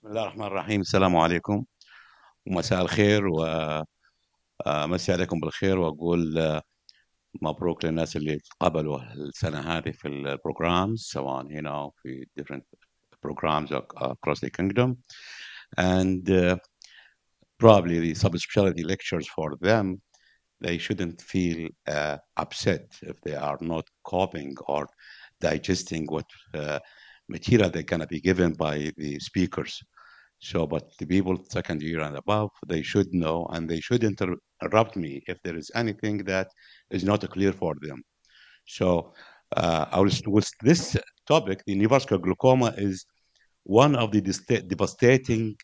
بسم الله الرحمن الرحيم. السلام عليكم ومساء الخير ومسي عليكم بالخير، واقول مبروك للناس اللي قبلوا السنه هذه في البروجرامز، سواء هنا او في different programs across the kingdom. And probably the subspecialty lectures for them, they shouldn't feel upset if they are not coping or digesting what material they're going to be given by the speakers. So, but the people second year and above, they should know, and they should interrupt me if there is anything that is not clear for them. So, with this topic, the neovascular glaucoma is one of the devastating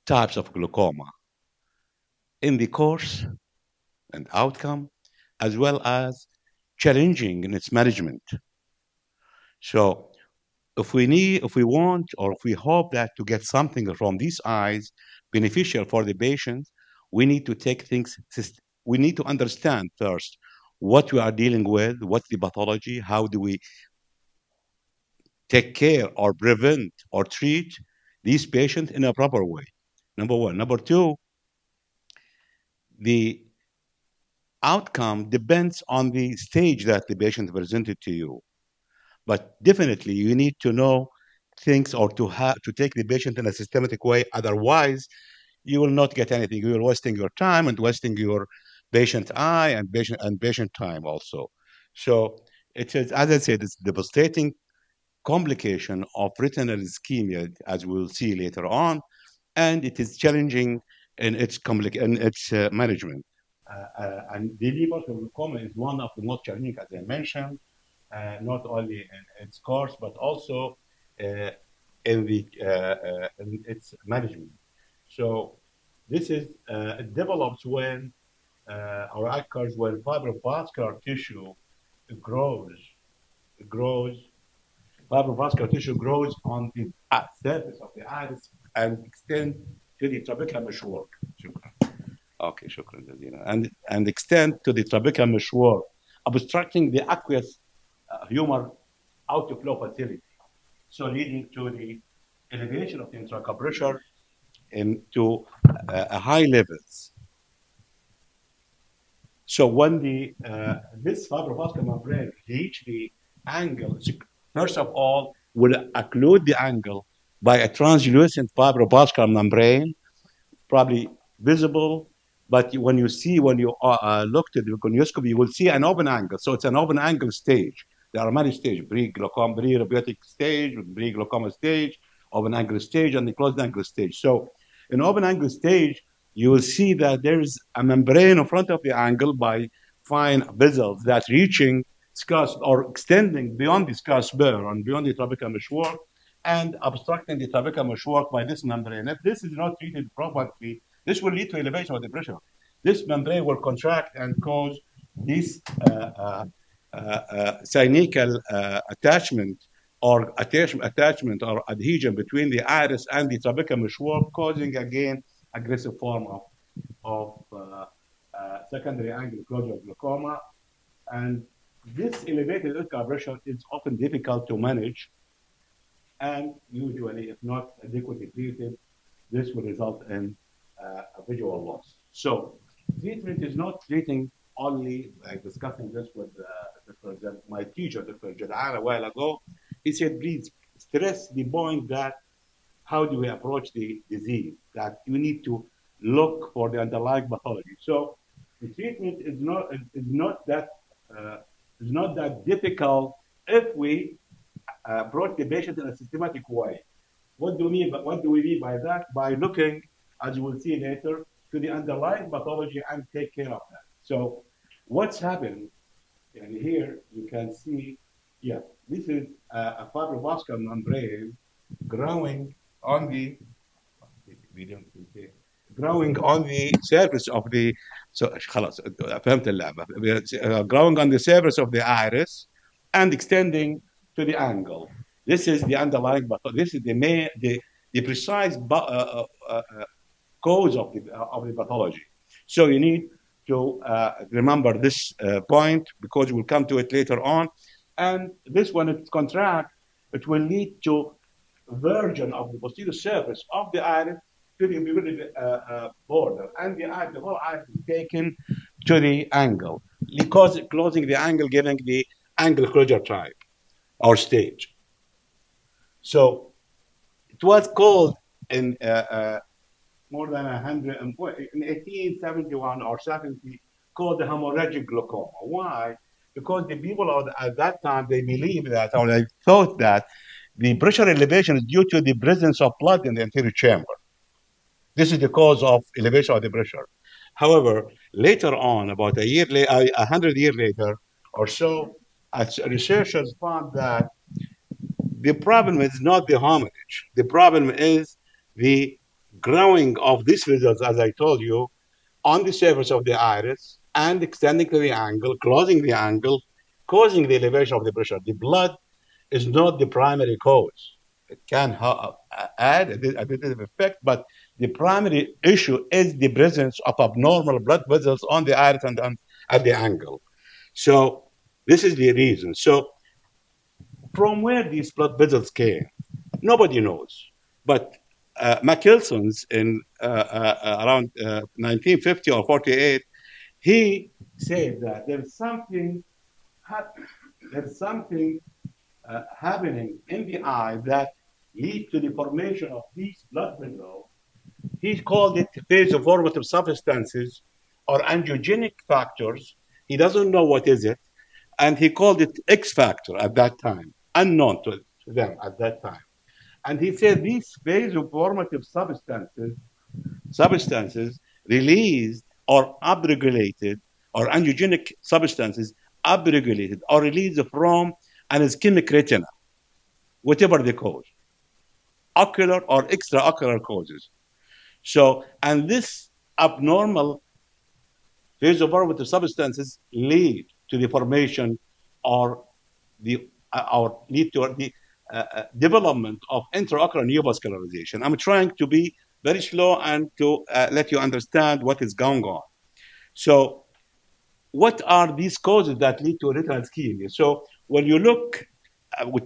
types of glaucoma in the course and outcome, as well as challenging in its management. So, if we want, or if we hope that to get something from these eyes beneficial for the patient, we need to take things. We need to understand first what we are dealing with, what's the pathology, how do we take care or prevent or treat these patients in a proper way. Number one. Number two, the outcome depends on the stage that the patient presented to you. But definitely, you need to know things, or to take the patient in a systematic way. Otherwise, you will not get anything. You are wasting your time and wasting your patient eye and patient time also. So it is, as I said, it's devastating complication of retinal ischemia, as we'll see later on, and it is challenging in its management. And the neovascular glaucoma is one of the most challenging, as I mentioned, not only in its course, but also in its management. So this is it develops when or occurs when fibrovascular tissue grows. Grows Fibrovascular tissue grows on the surface of the iris and extend to the trabecular meshwork. Okay, shukran jazila. And extend to the trabecular meshwork, obstructing the aqueous humor outflow facility, so leading to the elevation of the intraocular pressure into high levels. So when this fibrovascular membrane reach the angle, first of all, will occlude the angle by a translucent fibrovascular membrane, probably visible. But when you look to the gonioscopy, you will see an open angle. So it's an open angle stage. There are many stages: pre-glaucoma, pre-uveitic stage, pre-glaucoma stage, open angle stage, and the closed angle stage. So in open angle stage, you will see that there is a membrane in front of the angle by fine vessels that reaching scars or extending beyond the scar spur and beyond the trabecular meshwork and obstructing the trabecular meshwork by this membrane. If this is not treated properly, this will lead to elevation of the pressure. This membrane will contract and cause this synechial attachment or adhesion between the iris and the trabecular meshwork, causing again aggressive form of secondary angle closure glaucoma. And this elevated intraocular pressure is often difficult to manage, and usually, if not adequately treated, this will result in a visual loss. So treatment is not treating only, like discussing this with my teacher, Dr. Jad'an, a while ago. He said, please stress the point that how do we approach the disease, that you need to look for the underlying pathology. So the treatment is not that difficult if we approach the patient in a systematic way. What do we mean by that? By looking, as you will see later, to the underlying pathology and take care of that. So what's happened, and here you can see, this is a fibrovascular membrane growing on the surface of the growing on the surface of the iris and extending to the angle. This is the underlying pathology. This is the precise cause of the pathology. So you need to remember this point, because we'll come to it later on. And this, when it contracts, it will lead to version of the posterior surface of the iris to the pupillary border, and the whole iris is taken to the angle, because closing the angle, giving the angle closure type or stage. So it was called in more than 100, in 1871 or 70, called the hemorrhagic glaucoma. Why? Because the people at that time, they believed that, or they thought that the pressure elevation is due to the presence of blood in the anterior chamber. This is the cause of elevation of the pressure. However, later on, about a year later, 100 years later or so, researchers found that the problem is not the hemorrhage. The problem is the growing of these vessels, as I told you, on the surface of the iris and extending to the angle, closing the angle, causing the elevation of the pressure. The blood is not the primary cause. It can add a additive effect, but the primary issue is the presence of abnormal blood vessels on the iris and at the angle. So this is the reason. So from where these blood vessels came, nobody knows. But Michelson in around 1950 or 48, he said that there's something happening in the eye that lead to the formation of these blood vessels. He called it vasoformative substances or angiogenic factors. He doesn't know what is it, and he called it X factor at that time, unknown to them at that time. And he said these vasoformative substances released or upregulated, or angiogenic substances upregulated or released from an ischemic retina, whatever the cause, ocular or extraocular causes. So, and this abnormal vasoformative substances lead to the formation or lead to the development of intraocular neovascularization. I'm trying to be very slow and to let you understand what is going on. So, what are these causes that lead to retinal ischemia? So, when you look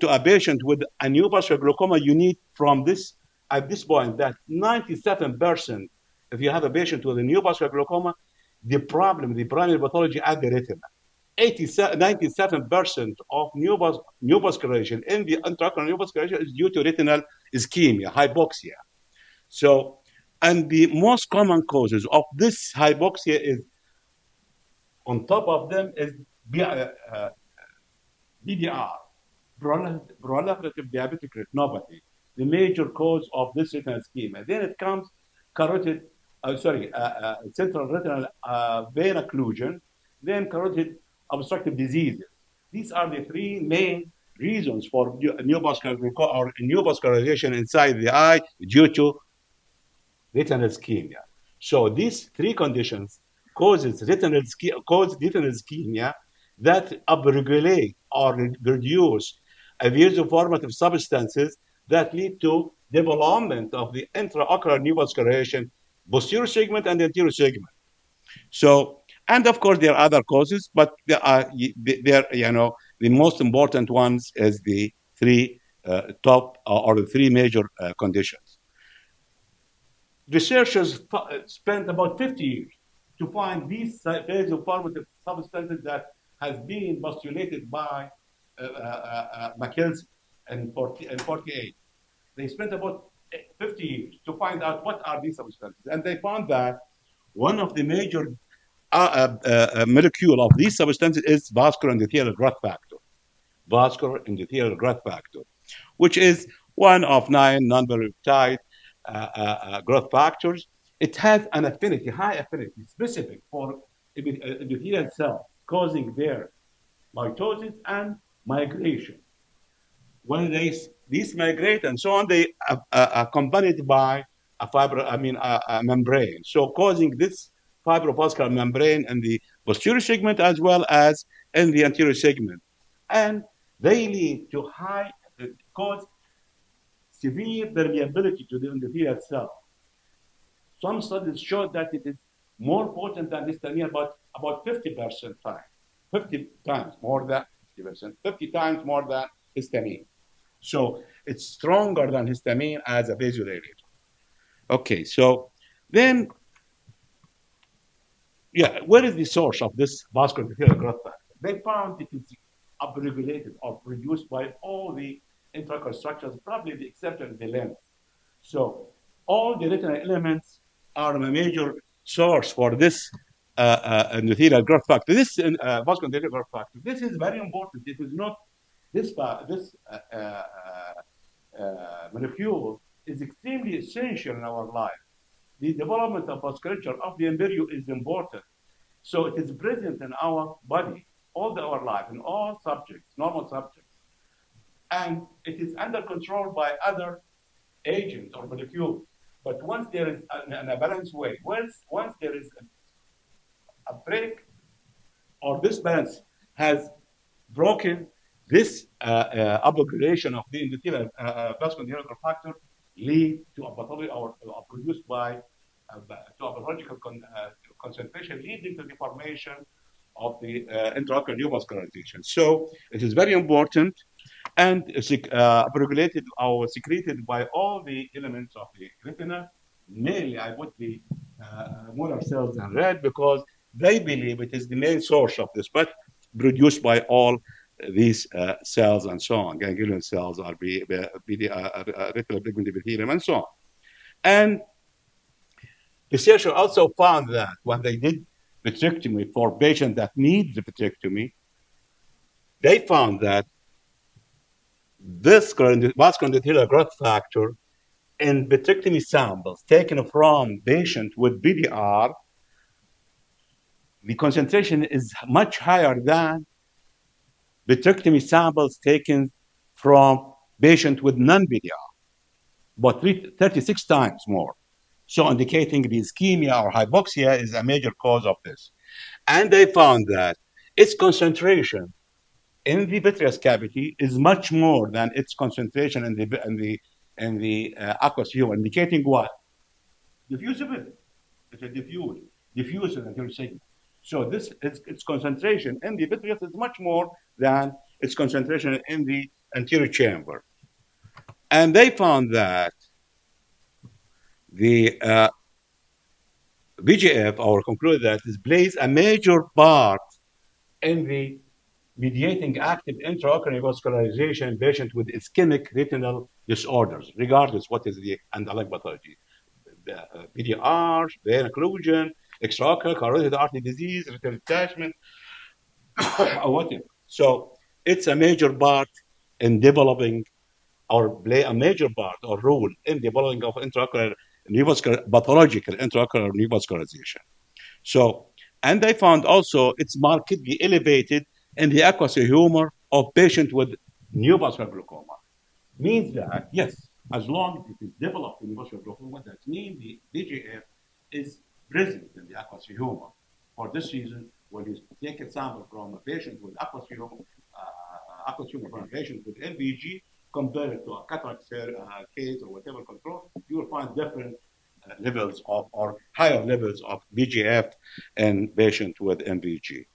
to a patient with a neovascular glaucoma, you need from this, at this point, that 97%, if you have a patient with a neovascular glaucoma, the primary pathology at the retina. 97% of neovascularization in the intraocular neovascularization is due to retinal ischemia, hypoxia. So, and the most common causes of this hypoxia is, on top of them, is BDR, proliferative diabetic retinopathy, the major cause of this retinal ischemia. Then it comes central retinal vein occlusion, then carotid obstructive diseases. These are the three main reasons for neovascularization inside the eye due to retinal ischemia. So these three conditions cause retinal ischemia that upregulate or reduce vasoformative substances that lead to development of the intraocular neovascularization, posterior segment and anterior segment. So, and of course, there are other causes, but the most important ones is the three top or the three major conditions. Researchers spent about 50 years to find these vasoformative substances that has been postulated by McKelson in 48. They spent about 50 years to find out what are these substances, and they found that one of the major molecule of these substances is vascular endothelial growth factor. Vascular endothelial growth factor, which is one of 9 non-peptide growth factors. It has an affinity, high affinity, specific for endothelial cells, causing their mitosis and migration. When these migrate and so on, they are accompanied by a membrane. So causing this fibrovascular membrane in the posterior segment as well as in the anterior segment. And they lead to cause severe permeability to the endothelial cell. Some studies show that it is more potent than histamine, about 50% time, 50 times more than 50%, 50 times more than histamine. So it's stronger than histamine as a vasodilator. Okay, so then, yeah, where is the source of this vascular endothelial growth factor? They found it is upregulated or produced by all the intraocular structures, probably the exception of the lens. So all the retinal elements are a major source for this endothelial growth factor. This vascular endothelial growth factor. This is very important. It is not this molecule is extremely essential in our life. The development of vasculature of the embryo is important. So it is present in our body all our life in all subjects, normal subjects. And it is under control by other agents or molecules. But once there is in a balanced way, once there is a break or this balance has broken, this upregulation of the endothelial vascular endothelial factor lead to a pathology or produced by to a pathological concentration leading to the formation of the intraocular neovascularization. So it is very important and regulated or secreted by all the elements of the retina. Mainly, I put the molar cells in red because they believe it is the main source of this, but produced by all these cells and so on, ganglion cells, retinal pigment epithelium, and so on. And researchers also found that when they did vitrectomy for patients that need the vitrectomy, they found that this vascular endothelial growth factor in vitrectomy samples taken from patients with BDR, the concentration is much higher than vitrectomy samples taken from patients with non-BDR, but 36 times more. So indicating the ischemia or hypoxia is a major cause of this. And they found that its concentration in the vitreous cavity is much more than its concentration in the aqueous humor, indicating what? Diffusibility. It's a diffuse anterior segment. So this its concentration in the vitreous is much more than its concentration in the anterior chamber. And they found that the VGF, or concluded that it plays a major part in the mediating active intraocular vascularization in patients with ischemic retinal disorders, regardless what is the underlying pathology. PDR, vein occlusion, extraocular carotid artery disease, retinal detachment, or whatever. So it's a major part in developing or play a major part or role in developing of intraocular neovascular, pathological intraocular neovascularization. So, and they found also it's markedly elevated in the aqueous humor of patients with neovascular glaucoma. Means that, yes, as long as it is developed in neovascular glaucoma, that means the DGF is present in the aqueous humor. For this reason, when you take a sample from a patient with aqueous humor from a patient with LVG, compare it to a cataract case or whatever control, you will find different levels of or higher levels of VGF in patients with MVG.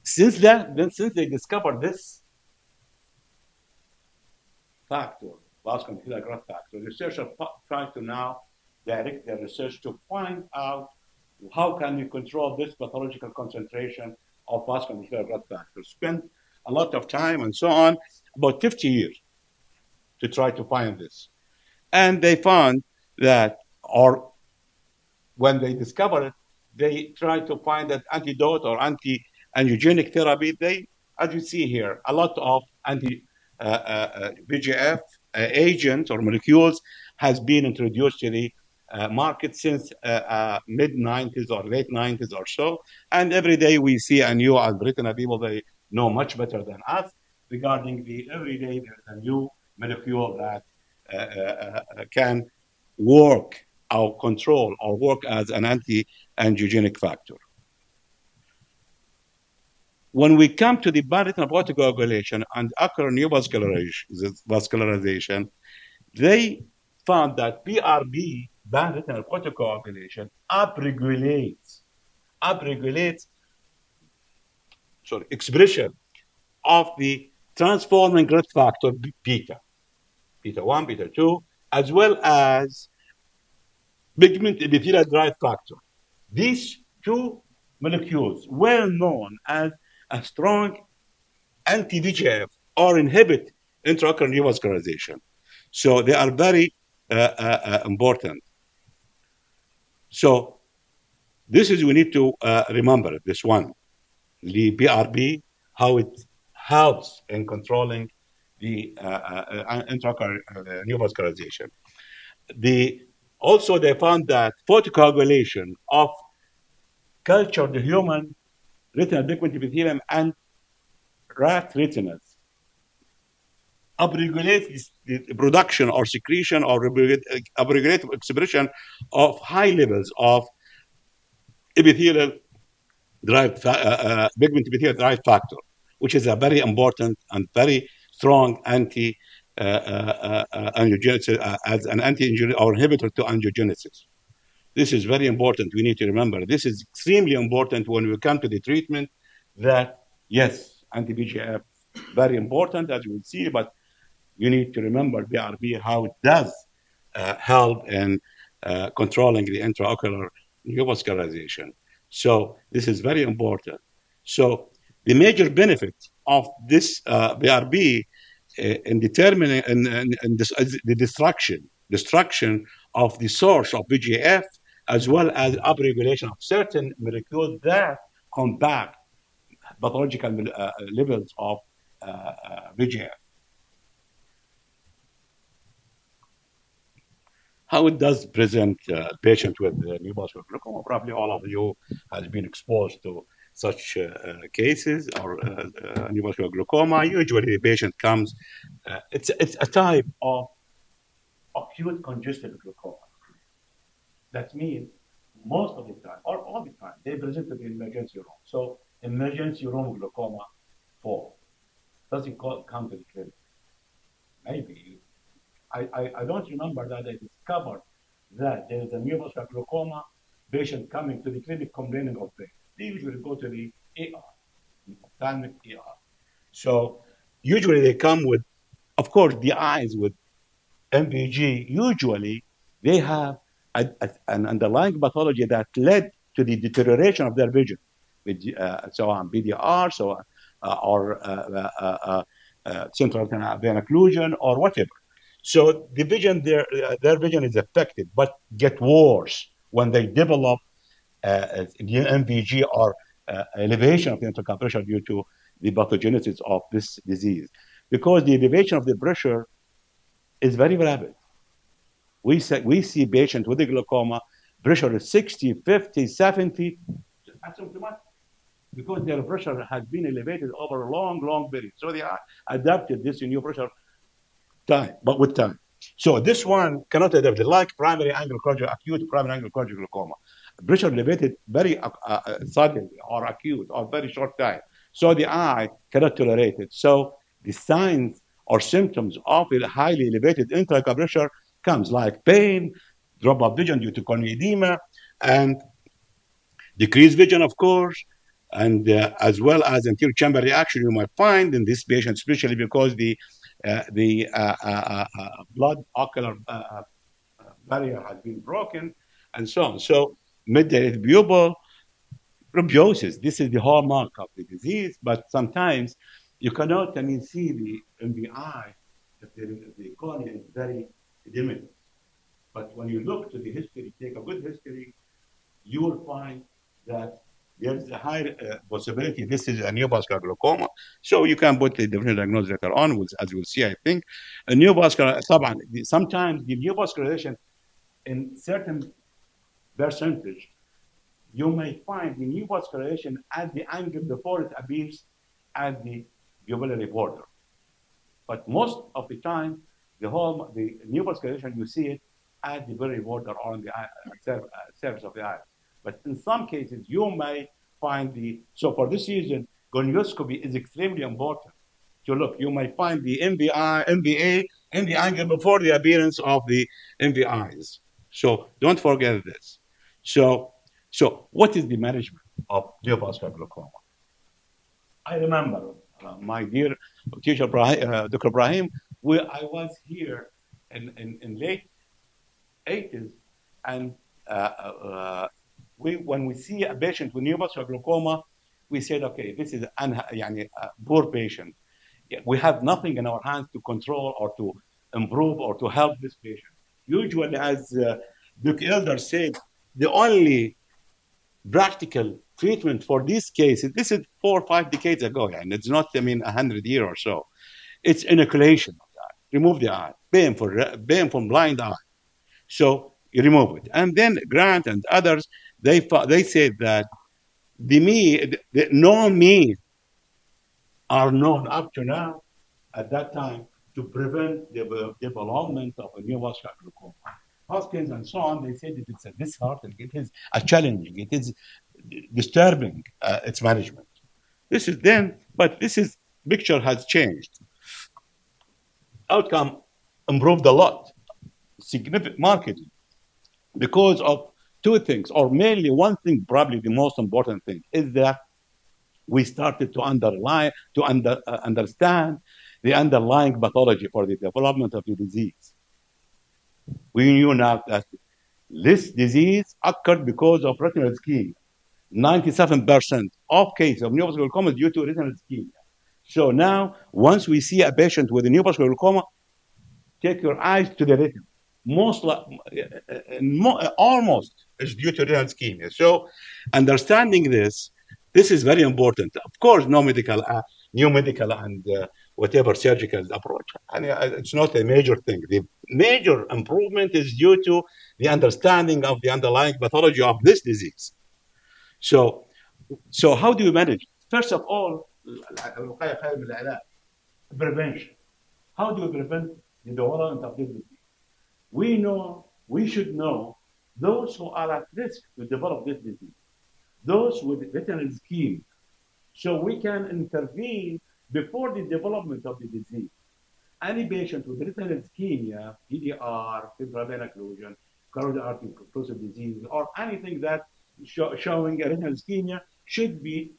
Since they discovered this factor, vascular endothelial growth factor, researchers try to now direct their research to find out how can we control this pathological concentration of vascular endothelial growth factor. Spend a lot of time and so on, about 50 years to try to find this. And they found that, or when they discovered it, they tried to find an antidote or anti-angiogenic therapy. They, as you see here, a lot of anti-VGF agents or molecules has been introduced to the market since mid 90s or late 90s or so. And every day we see a new retina people, they know much better than us regarding the every day there's a new molecule that can work or control or work as an anti-angiogenic factor. When we come to the bioretinal photocoagulation and ocular neovascularization, they found that BRB, bioretinal photocoagulation, upregulates expression of the transforming growth factor beta, beta 1, beta 2, as well as pigment epithelial growth factor. These two molecules, well known as a strong anti-VEGF, or inhibit intraocular neovascularization. So they are very important. So this is, we need to remember this one, the BRB, how it helps in controlling the intraocular neovascularization. The, also they found that photocoagulation of cultured human retinal pigment epithelium and rat retinas upregulates the production or secretion or upregulate expression of high levels of epithelial pigment epithelial derived factor, which is a very important and very strong angiogenesis as an anti or inhibitor to angiogenesis. This is very important. We need to remember this is extremely important when we come to the treatment. That yes, anti-VEGF very important, as you will see, but you need to remember BRB, how it does help in controlling the intraocular neovascularization. So this is very important. So the major benefit of this BRB in determining and this, the destruction of the source of VEGF, as well as upregulation of certain molecules that combat pathological levels of VEGF. How it does present patient with neovascular glaucoma? Probably all of you has been exposed to such cases or neovascular glaucoma. Usually the patient comes, it's a type of acute congestive glaucoma. That means most of the time, or all the time, they present to the emergency room. So emergency room glaucoma 4 doesn't come to the clinic. Maybe I don't remember that I discovered that there is a neovascular glaucoma patient coming to the clinic complaining of pain. They usually go to the ER, ophthalmic ER. So usually they come with, of course, the eyes with MVG. Usually they have an underlying pathology that led to the deterioration of their vision, with so on BDR, so or central vein occlusion, or whatever. So the vision, their vision is affected, but get worse when they develop MVG or elevation of the intraocular pressure due to the pathogenesis of this disease. Because the elevation of the pressure is very rapid. We see patients with the glaucoma, pressure is 60, 50, 70, asymptomatic, because their pressure has been elevated over a long period. So they adapted this new pressure time, but with time. So this one cannot adapt, like primary angle acute primary angle cordial glaucoma. Pressure elevated very suddenly or acute or very short time. So the eye cannot tolerate it. So the signs or symptoms of a highly elevated intraocular pressure comes like pain, drop of vision due to corneal edema, and decreased vision, of course, and as well as anterior chamber reaction you might find in this patient, especially because the blood ocular barrier has been broken, and so on. So mid-dilated pupil probiosis. This is the hallmark of the disease, but sometimes you cannot, see in the eye if the cornea is very diminished. But when you look to the history, take a good history, you will find that there's a high possibility this is a neovascular glaucoma. So you can put the different diagnosis later on, as we'll see, I think. A neovascular, sometimes the neovascularization in certain percentage, you may find the neovascularization at the angle before it appears at the pupillary border. But most of the time, the neovascularization, you see it at the pupillary border or on the surface of the eye. But in some cases, you may find so for this reason, gonioscopy is extremely important to look. You may find the MVA in the angle before the appearance of the MVIs. So don't forget this. So what is the management of neovascular glaucoma? I remember my dear teacher Dr. Ibrahim, I was here in late 80s, and when we see a patient with neovascular glaucoma, we said, okay, this is يعني, a poor patient. We have nothing in our hands to control or to improve or to help this patient. Usually, as Duke Elder said, the only practical treatment for these cases, this is 4 or 5 decades ago, and it's not, 100 years or so. It's inoculation of the eye. Remove the eye, pain from blind eye. So you remove it. And then Grant and others, they said that the known means are known up to now at that time to prevent the development of a neovascular glaucoma. Hoskins and so on, they said that it's a disheartening, it is a challenging, it is disturbing its management. This is then, but this is picture has changed. Outcome improved a lot, significant markedly, because of two things, or mainly one thing, probably the most important thing, is that we started to understand the underlying pathology for the development of the disease. We knew now that this disease occurred because of retinal ischemia. 97% of cases of neovascular glaucoma is due to retinal ischemia. So now, once we see a patient with a neovascular glaucoma, take your eyes to the retina. Almost is due to renal ischemia. So, understanding this is very important. Of course, new medical and whatever surgical approach, and it's not a major thing. The major improvement is due to the understanding of the underlying pathology of this disease. So, how do you manage? First of all, prevention. How do you prevent the development of this disease? We should know those who are at risk to develop this disease, those with retinal ischemia, so we can intervene before the development of the disease. Any patient with retinal ischemia, PDR, febrile vein occlusion, carotid artery occlusive disease, or anything that showing a retinal ischemia should be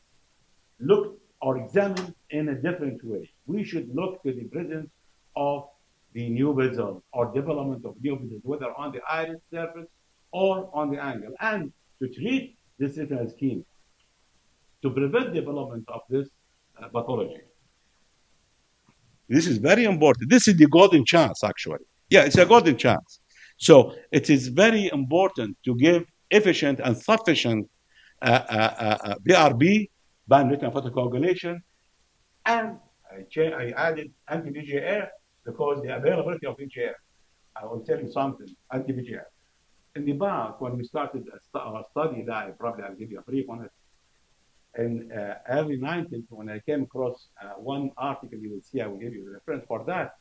looked or examined in a different way. We should look to the presence of the new vessel or development of new vessels, whether on the iris surface or on the angle, and to treat this retinal ischemia to prevent development of this pathology. This is very important. This is the golden chance, actually. Yeah, it's a golden chance. So it is very important to give efficient and sufficient BRB, band retinal photocoagulation, and I added anti-VGF because the availability of VGF. I will tell you something, anti-VGF. In the past, when we started a study that probably I'll give you a brief on it, in early 90s, when I came across one article, you will see, I will give you a reference for that.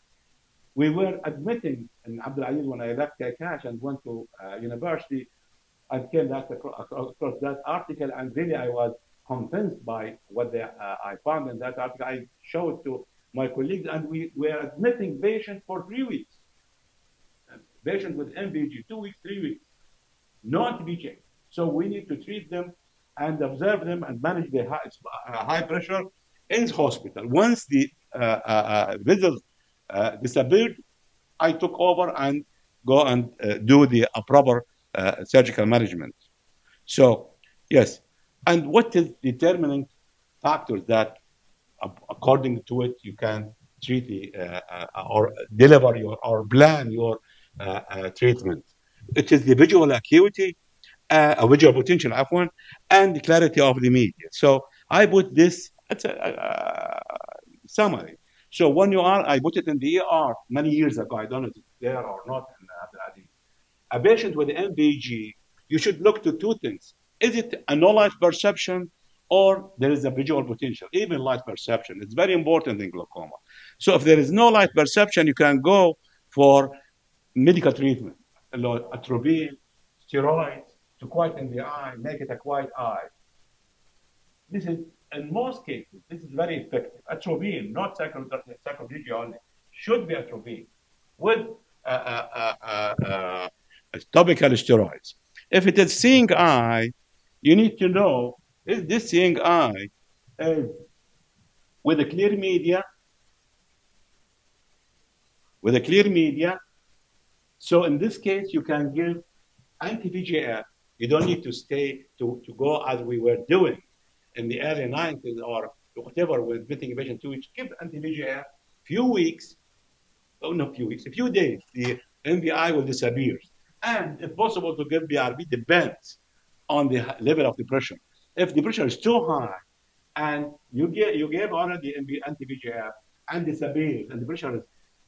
We were admitting in Abdul Aziz when I left Cash and went to university, I came back across that article, and really I was convinced by what I found in that article. I showed to my colleagues, and we were admitting patients for 3 weeks. Patients with MVG, 2 weeks, 3 weeks, not to be checked. So we need to treat them and observe them and manage the high pressure in the hospital. Once the vessels disappeared, I took over and go and do the proper surgical management. So, yes. And what is determining factors that, according to it, you can treat or deliver or plan your treatment? It is the visual acuity, a visual potential, and the clarity of the media. So I put this as a summary. So I put it in the ER many years ago. I don't know if it's there or not in Abdul a patient with MVG, you should look to two things. Is it a no light perception or there is a visual potential, even light perception? It's very important in glaucoma. So if there is no light perception, you can go for medical treatment, atropine, steroids to quieten the eye, make it a quiet eye. This is, in most cases, this is very effective. Atropine, not psychology only, should be atropine with topical steroids. If it is seeing eye, you need to know, is this seeing eye is with a clear media, with a clear media. So in this case, you can give anti-VGF. You don't need to stay to go as we were doing in the early 90s or whatever with admitting a patient 2 weeks. Give anti-VGF, few weeks, oh, not few weeks, a few days, the MVI will disappear. And if possible to give BRB depends on the level of the pressure. If the pressure is too high and you gave already anti-VGF and disappears and the pressure is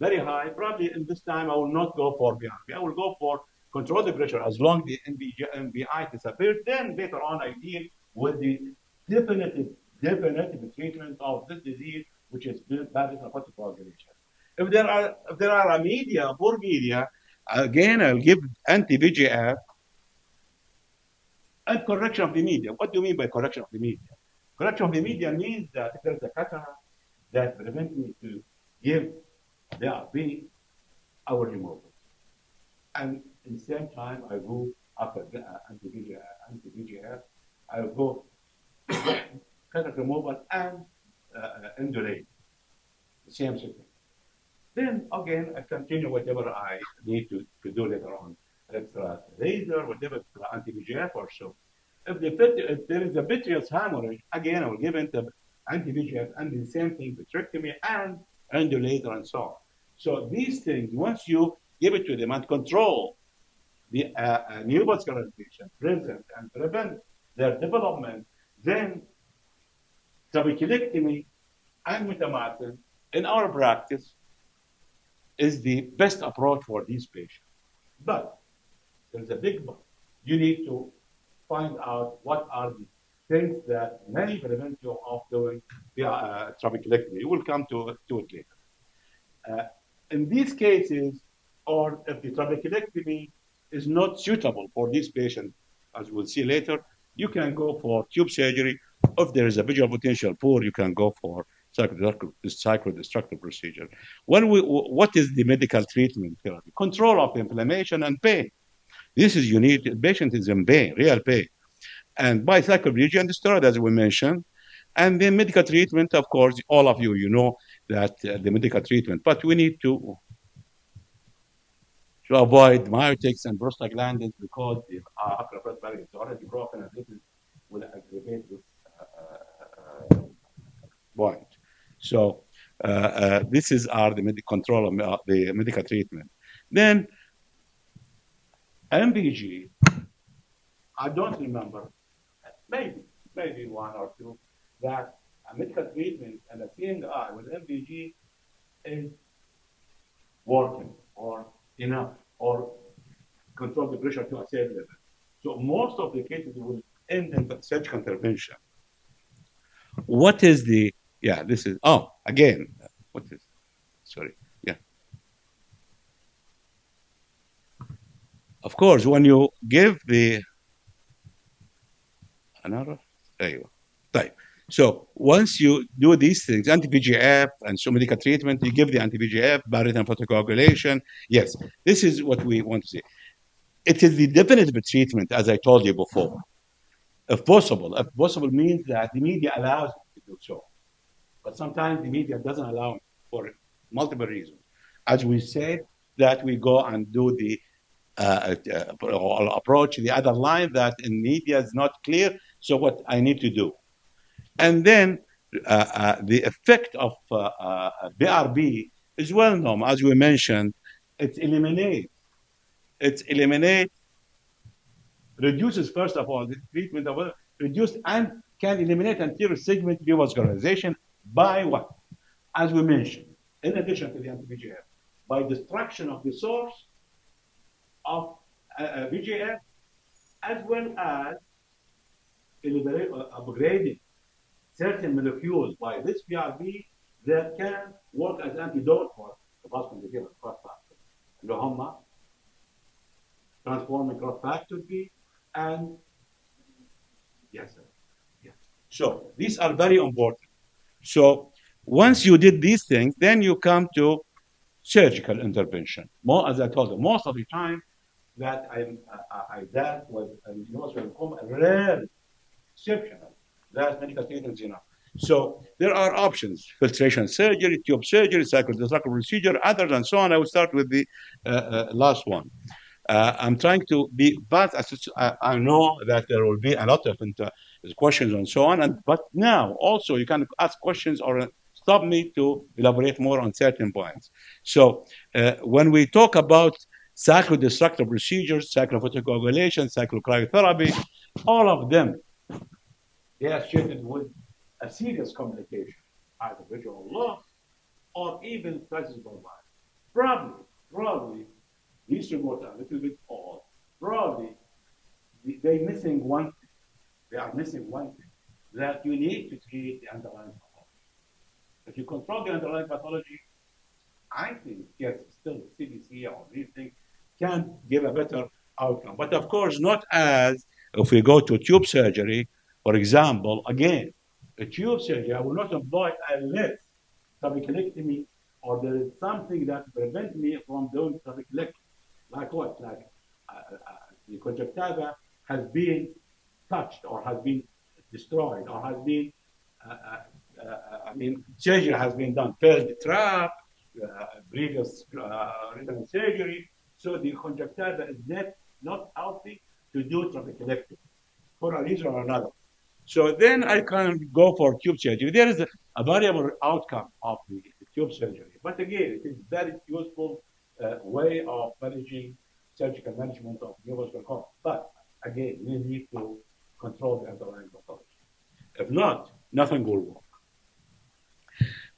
very high, probably in this time I will not go for BRB. I will go for control the pressure as long as the MVI disappears. Then later on I deal with the definitive treatment of this disease, which is bad coagulation. If there are a media, poor media, again I'll give anti-VGF and correction of the media. What do you mean by correction of the media? Correction of the media means that if there's a cataract that prevents me to give the RB, I will remove it. And at the same time, I go after the anti-VGF, I will go cataract removal and indolate, the same system. Then again, I continue whatever I need to do later on, extra laser, whatever, anti-VGF or so. If there is a vitreous hemorrhage, again, I will give anti-VGF and the same thing, vitrectomy and undulator and so on. So these things, once you give it to them and control the neovascular lesion present and prevent their development, then trabeculectomy and metamorphin in our practice is the best approach for these patients. But there's a big but. You need to find out what are the things that may prevent you of doing trabeculectomy. We'll come to it later. In these cases, or if the trabeculectomy is not suitable for this patient, as we'll see later, you can go for tube surgery. If there is a visual potential poor, you can go for cyclodestructive procedure. What is the medical treatment therapy? Control of inflammation and pain. This is you need, the patient is in pain, real pain. And bicyclovigia and steroid, as we mentioned. And then medical treatment, of course, all of you know that the medical treatment, but we need to avoid myotics and prostaglandins because the upper blood barrier is already broken and this will aggravate this point. So this is the control of the medical treatment. Then MVG, I don't remember, maybe one or two, that a medical treatment and a seeing eye with MVG is working or enough or control the pressure to a safe level. So most of the cases will end in surgical intervention. What is the, this is, again, what is, sorry, Of course, when you give another, there you go. Right. So once you do these things, anti-VGF and so medical treatment, you give the anti-VGF, barrier and photocoagulation. Yes, this is what we want to see. It is the definitive treatment, as I told you before. If possible means that the media allows you to do so. But sometimes the media doesn't allow for multiple reasons. As we said, that we go and do the approach the other line that in media is not clear. So what I need to do, and then the effect of BRB is well known, as we mentioned. It reduces first of all the treatment of reduced and can eliminate anterior segment revascularization by what? As we mentioned, in addition to the anti-VGF, by destruction of the source of VGF, as well as upgrading certain molecules by this BRB that can work as antidote for the vascular growth factor. اللي هم transforming growth factor B and yes, sir. Yeah. So these are very important. So once you did these things, then you come to surgical intervention. More, as I told you, most of the time that I dealt with neovascular glaucoma, rare, exceptional, that medical treatment is enough. So there are options: filtration surgery, tube surgery, cyclodestructive procedure, others, and so on. I will start with the last one. I'm trying to be, but I know that there will be a lot of questions and so on. But now also you can ask questions or stop me to elaborate more on certain points. So when we talk about cyclodestructive procedures, cyclophotocoagulation, cyclocryotherapy, all of them, they are associated with a serious complication, either visual loss or even crisis of life. Probably, these reports are a little bit odd. Probably, they're missing one thing. They are missing one thing, that you need to treat the underlying pathology. If you control the underlying pathology, I think, yes, still CBC or these things can give a better outcome. But of course, not as if we go to tube surgery, for example, again, a tube surgery, I will not employ unless trabeculectomy or there is something that prevents me from doing trabeculectomy. Like what? Like the conjunctiva has been touched or has been destroyed or has been, surgery has been done, failed trap, previous retinal surgery. So the conjunctiva is not healthy to do trabeculectomy for a reason or another. So then I can go for tube surgery. There is a variable outcome of the tube surgery. But again, it is very useful way of managing surgical management of neovascular glaucoma. But again, we need to control the underlying pathology. If not, nothing will work.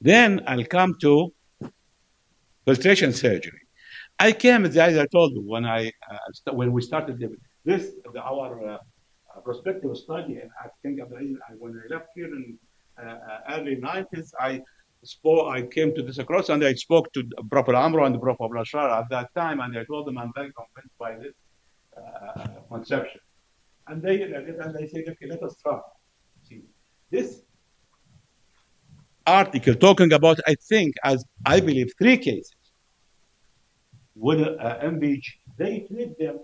Then I'll come to filtration surgery. I came, as I told you, when we started our prospective study, and I think when I left here in early 90s, I came to this across and I spoke to Prof. Amro and Prof. Lashar at that time, and I told them I'm very convinced by this conception. And they said, okay, let us try. See, this article talking about, I think, as I believe, 3 cases with MBG. They treat them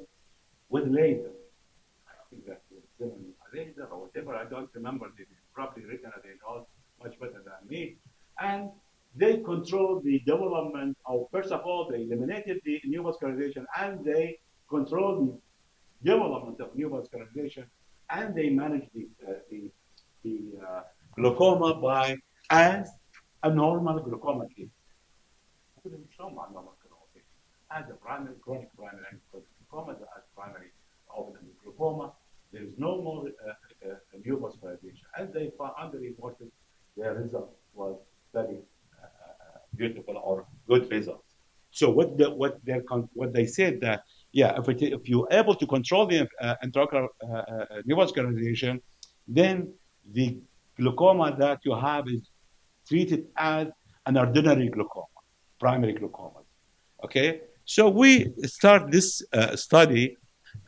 with laser. I think that was laser or whatever. I don't remember. They probably written it all much better than me. And they control the development of, first of all, they eliminated the neovascularization and they control the development of neovascularization and they manage the glaucoma by as a normal glaucoma case. As a primary, chronic primary glaucoma, as primary open glaucoma, there is no more neovascularization. And they underreported their result was very beautiful or good results. So what they said that if you're able to control the intraocular neovascularization, then the glaucoma that you have is treated as an ordinary glaucoma, primary glaucoma. Okay, so we start this study,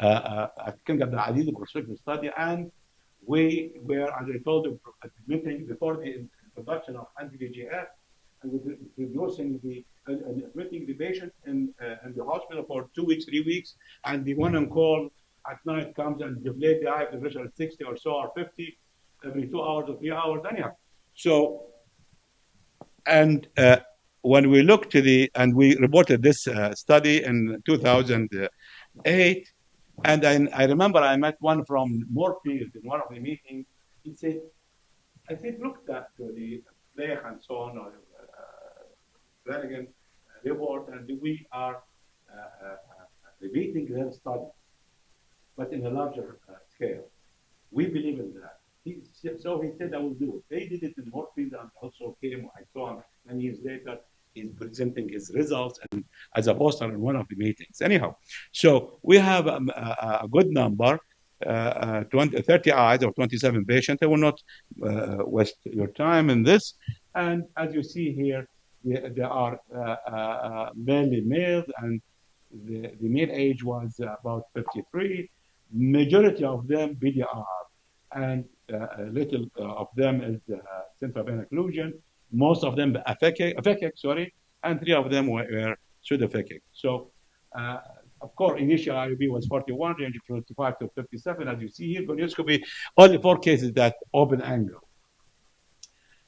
at King Abdul Aziz, the prospective study, and we were, as I told you, admitting before the introduction of anti-VEGF, and reducing admitting the patient in the hospital for 2 weeks, 3 weeks, and the one on call at night comes and deflate the eye pressure at 60 or so or 50 every 2 hours or 3 hours, anyhow. So, and when we look to and we reported this study in 2008, and I remember I met one from Moorfield in one of the meetings. He said, I said, look at the Saleh and so on, or Flanagan report, and we are repeating their study, but in a larger scale. We believe in that. So he said, I will do it. They did it in Moorfield and also came, I saw him 10 years later, he's presenting his results and as a poster in one of the meetings. Anyhow, so we have a good number, 30 eyes or 27 patients. I will not waste your time in this. And as you see here, there are mainly males, and the mean age was about 53. Majority of them BDR, and a little of them is central vein occlusion. Most of them aphakic, sorry, and 3 of them were pseudophakic. So, of course, initial IUB was 41, range from 55 to 57. As you see here, gonioscopy, only 4 cases that open angle.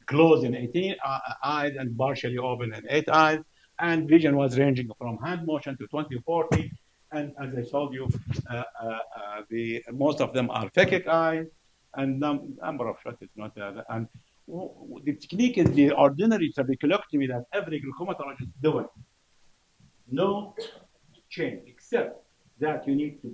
closed in 18 eyes and partially open in 8 eyes. And vision was ranging from hand motion to 20/40. And as I told you, the most of them are phakic eyes, and number of shots is not. And the technique is the ordinary trabeculectomy that every glaucomatologist is doing. No change, except that you need to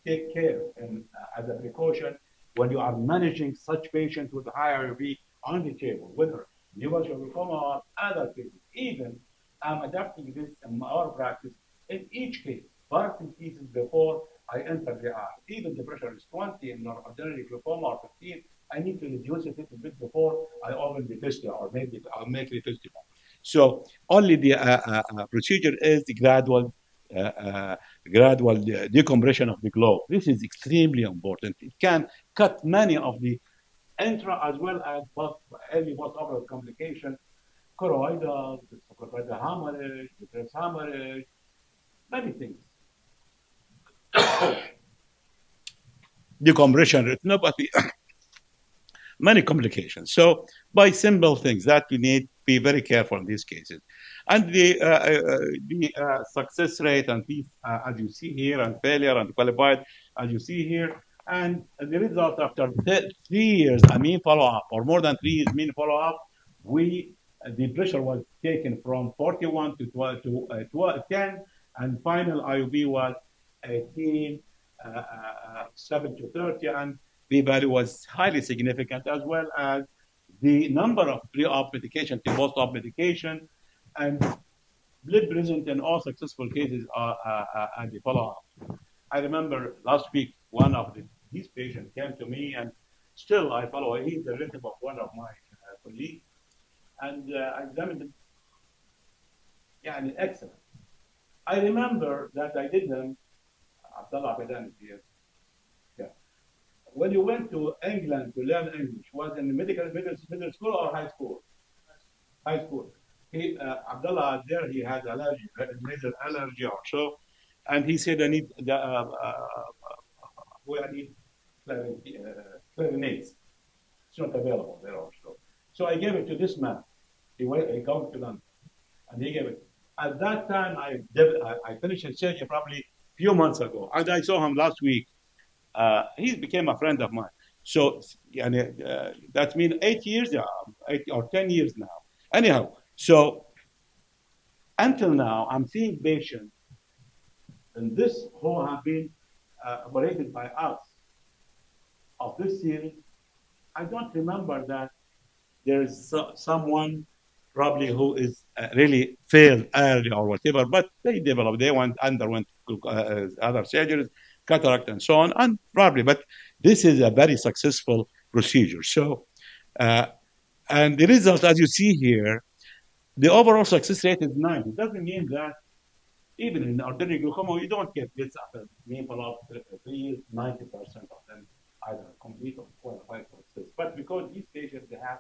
take care and as a precaution when you are managing such patients with high IOP on the table, whether neovascular glaucoma or other cases. Even I'm adapting this in our practice in each case, biopsy cases before I enter the eye. Even the pressure is 20 in ordinary glaucoma or 15, I need to reduce it a little bit before I open the fistula or maybe I'll make the fistula. So only the procedure is the gradual decompression of the globe. This is extremely important. It can cut many of the intra as well as early postoperative complications, choroidal, choroidal hemorrhage, vitreous hemorrhage, many things. Decompression retinopathy, many complications. So by simple things that we need to be very careful in these cases. And the success rate and these, as you see here, and failure and qualified, as you see here, and the result after 3 years, follow-up, or more than 3 years follow-up, the pressure was taken from 41 to 12 to 10, and final IOB was 18, 7 to 30, and the value was highly significant, as well as the number of pre-op medication to post-op medication, and blip present in all successful cases at the follow-up. I remember last week, one of these patients came to me, and still I follow. He's the relative of one of my colleagues, and I examined him. Yeah, and excellent. I remember that I did them. Abdullah Abedan is here. Yeah. When you went to England to learn English, was in the middle school or high school? High school. Abdullah there, he had allergy, nasal allergy or so, and he said, I need clarinets. It's not available there also. So I gave it to this man. He came to London, and he gave it. At that time, I finished his surgery probably a few months ago, and I saw him last week. He became a friend of mine. So that means 8 years, 8 or 10 years now. Anyhow, so until now, I'm seeing patients in this who have been operated by us of this series. I don't remember that there's someone probably who is really failed early or whatever, but they underwent other surgeries, cataract and so on, and probably, but this is a very successful procedure. So, and the result, as you see here, the overall success rate is 90. It doesn't mean that even in ordinary glaucoma, you don't get this after follow-up 3 years, 90% of them either complete or qualified for success. But because these patients, they have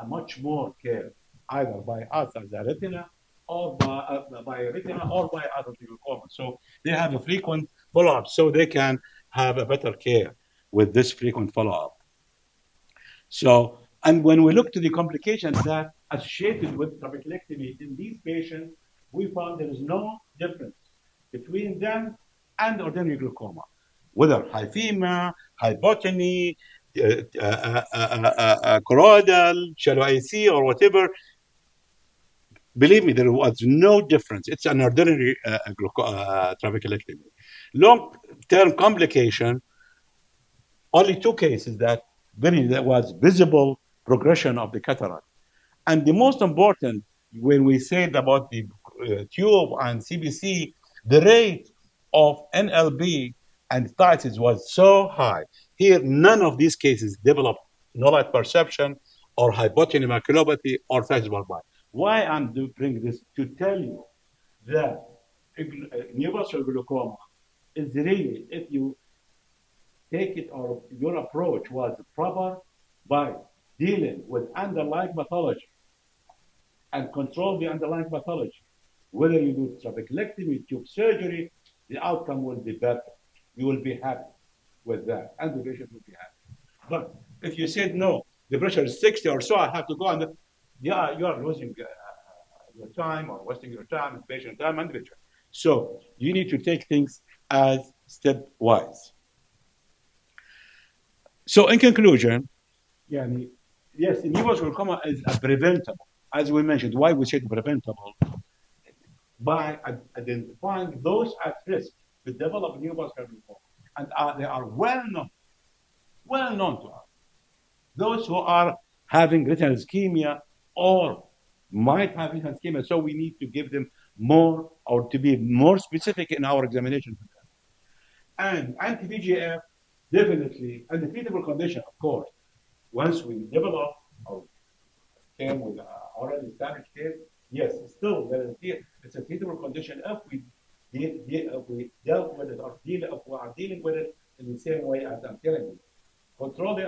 a much more care, either by us as a retina, or by retina, or by other glaucoma. So they have a frequent follow-up, so they can have a better care with this frequent follow-up. So, and when we look to the complications that associated with trabeculectomy in these patients, we found there is no difference between them and ordinary glaucoma, whether hyphema, hypotony, choroidal, shallow AC, or whatever. Believe me, there was no difference. It's an ordinary trabeculectomy. Long-term complication, only 2 cases that was visible progression of the cataract. And the most important, when we said about the tube and CBC, the rate of NLB and phthisis was so high. Here, none of these cases developed no light perception or hypotony maculopathy or phthisis bulbi. Why I'm bringing this? To tell you that neovascular glaucoma is really, if you take it, or your approach was proper by dealing with underlying pathology and control the underlying pathology, whether you do trabeculectomy, tube surgery, the outcome will be better. You will be happy with that, and the patient will be happy. But if you said no, the pressure is 60 or so, I have to go and, yeah, you are losing your time or wasting your time and patient time and pressure. So you need to take things as stepwise. So in conclusion, يعني, yes, neovascular glaucoma is a preventable, as we mentioned. Why we said preventable? By identifying those at risk to develop neovascular glaucoma, and they are well known to us. Those who are having retinal ischemia or might have retinal ischemia, so we need to give them more or to be more specific in our examination. And anti-VEGF, definitely, and the treatable condition, of course, once we develop or came with already established case, yes, still it's a treatable condition if we dealt with it or if we are dealing with it in the same way as I'm telling you. Control the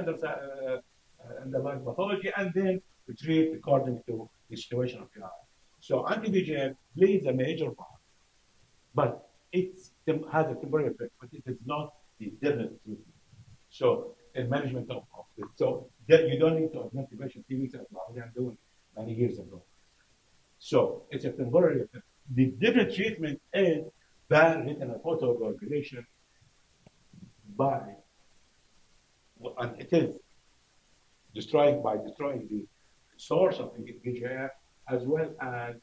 underlying pathology and then to treat according to the situation of your eye. So anti-VEGF plays a major part, but it has a temporary effect, but it is not the definite treatment. So in management of it. So that you don't need to augment the patient 3 weeks as we are doing many years ago. So it's a temporary effect. The different treatment is bad retinal photocoagulation by, and it is destroying the source of the VEGF as well as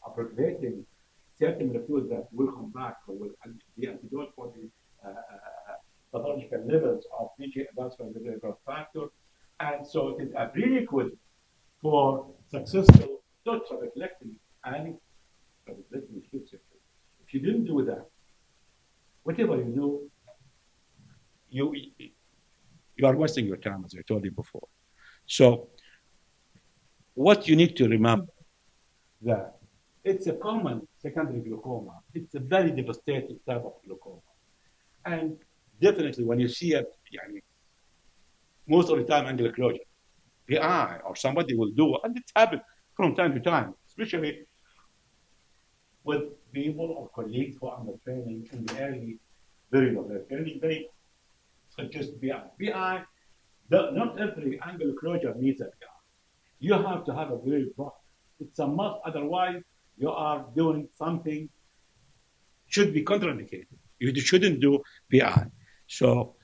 upregulating certain molecules that will come back or will be antidote for the pathological levels of VEGF, vascular growth factor. And so it is a prerequisite for successful not trabeculectomy and trabeculectomy should succeed. If you didn't do that, whatever you do, you are wasting your time, as I told you before. So what you need to remember that it's a common secondary glaucoma. It's a very devastating type of glaucoma. And definitely when you see it, most of the time angular closure, the eye or somebody will do it, and it happens from time to time, especially with people or colleagues who are under training in the early period of their training. They suggest BI. BI, not every angular closure needs a BI. You have to have a very broad. It's a must, otherwise you are doing something should be contraindicated. You shouldn't do PI. So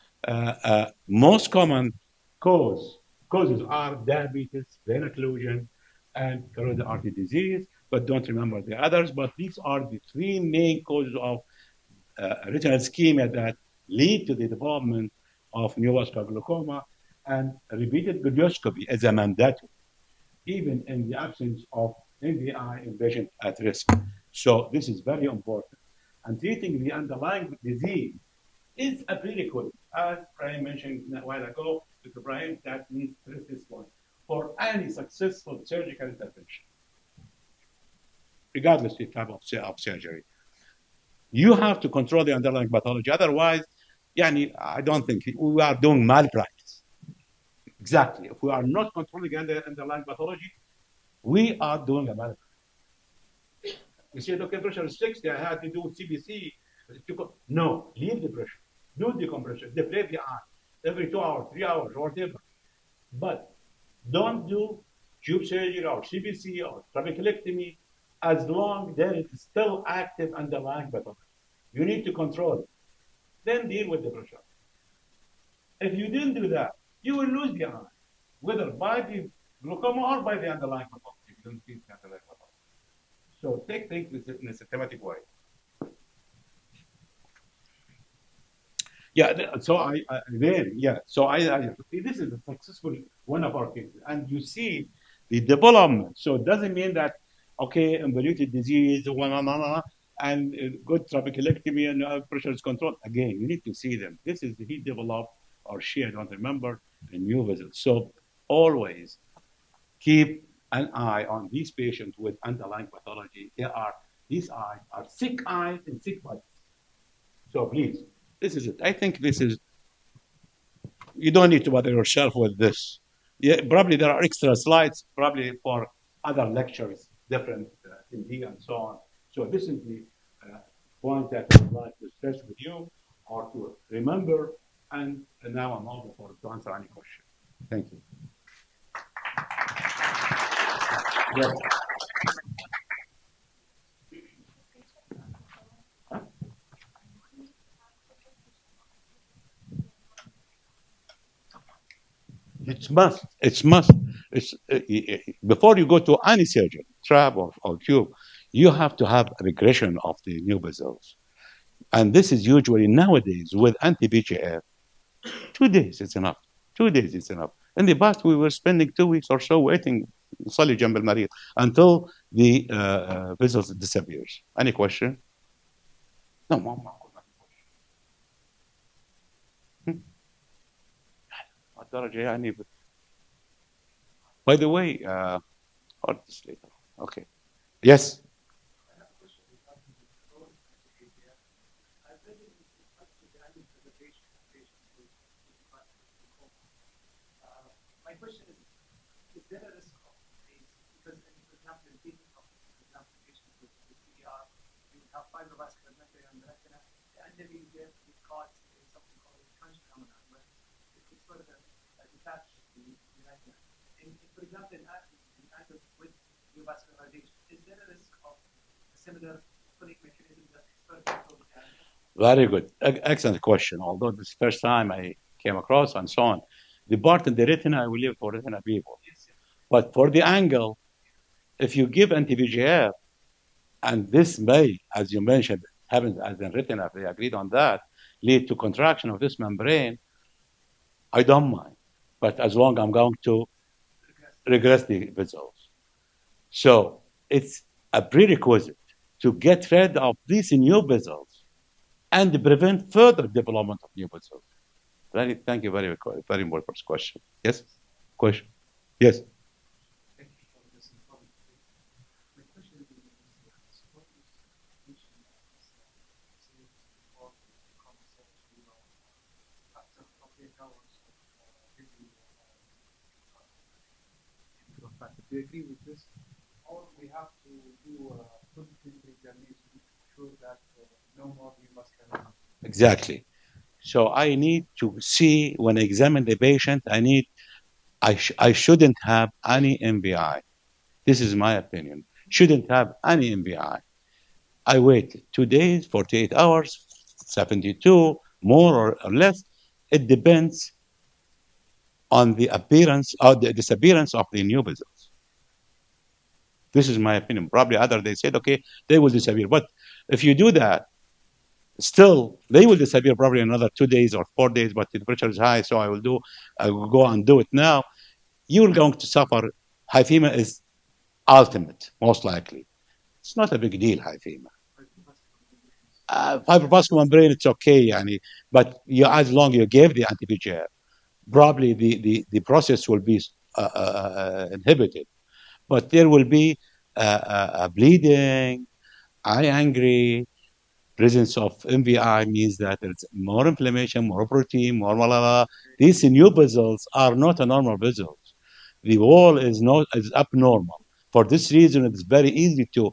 most common causes are diabetes, vein occlusion, and carotid artery disease. But don't remember the others. But these are the three main causes of retinal ischemia that lead to the development of neovascular glaucoma. And repeated glucoscopy is a mandatory, even in the absence of NVI in patients at risk. So this is very important. And treating the underlying disease is a prerequisite, as Brian mentioned a while ago, Dr. Brian, that needs to stress this point, for any successful surgical intervention, regardless of the type of surgery. You have to control the underlying pathology. Otherwise, I don't think we are doing malpractice. Exactly. If we are not controlling the underlying pathology, we are doing a malpractice. You said, okay, pressure is 60, I had to do CBC. No, leave the pressure. Do decompression, deflate the eye every 2 hours, 3 hours, or whatever. But don't do tube surgery or CBC or trabeculectomy as long as there is still active underlying pathology. You need to control it. Then deal with the pressure. If you didn't do that, you will lose the eye, whether by the glaucoma or by the underlying pathology. You don't treat the underlying pathology. So take things in a systematic way. Yeah, so this is a successful one of our cases. And you see the development. So it doesn't mean that, okay, involuted disease, and good trabeculectomy and pressure is controlled. Again, you need to see them. This is he developed or she, I don't remember, a new vessel. So always keep an eye on these patients with underlying pathology. These eyes are sick eyes and sick bodies. So please, this is it. I think this is, you don't need to bother yourself with this. Yeah, probably there are extra slides, probably for other lectures, different MD and so on. So this is the point that I would like to stress with you or to remember. And now I'm over to answer any question. Thank you. Yes. It's must. It's must. It's before you go to any surgeon, trap or tube, you have to have regression of the new vessels, and this is usually nowadays with anti-BGF. 2 days is enough. 2 days is enough. In the past, we were spending 2 weeks or so waiting, صلي جنب المريض, until the vessels disappears. Any question? No, ما أقول لك. الدرجة يعني. By the way, or this later. Okay. Yes. Very good. Excellent question. Although this first time I came across and so on. The part in the retina, I will leave for retina people. But for the angle, if you give anti-VEGF, and this may, as you mentioned, happens as in retina, we agreed on that, lead to contraction of this membrane, I don't mind. But as long I'm going to regress the results. So it's a prerequisite to get rid of these new vessels and prevent further development of new vessels. Thank you very much for this question. Yes? Question? Yes. Do you agree with this? Or we have to do a full clinical examination to ensure that no more neovascular. Exactly. So I need to see when I examine the patient. I shouldn't have any MVI. This is my opinion. Shouldn't have any MVI. I wait 2 days, 48 hours, 72, more or less. It depends on the appearance or the disappearance of the new vessels. This is my opinion. Probably other they said, okay, they will disappear. But if you do that, still they will disappear probably another 2 days or 4 days, but the temperature is high, so I will go and do it now. You're going to suffer. Hyphema is ultimate, most likely. It's not a big deal, hyphema. Fibroblastic membrane, it's okay, yani, but as long you gave the anti-VEGF, probably the process will be inhibited. But there will be bleeding, eye angry, presence of MVI means that there's more inflammation, more protein, more blah, blah, blah. These new vessels are not a normal vessels. The wall is abnormal. For this reason, it's very easy to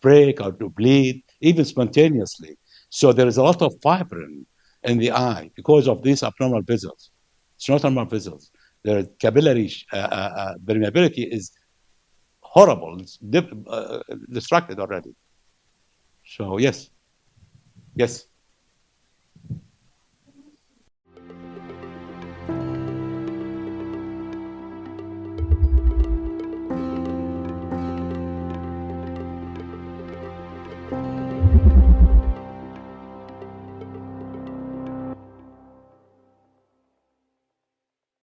break or to bleed, even spontaneously. So there is a lot of fibrin in the eye because of these abnormal vessels. It's not normal vessels. Their capillary permeability is horrible. It's distracted already. So yes, yes.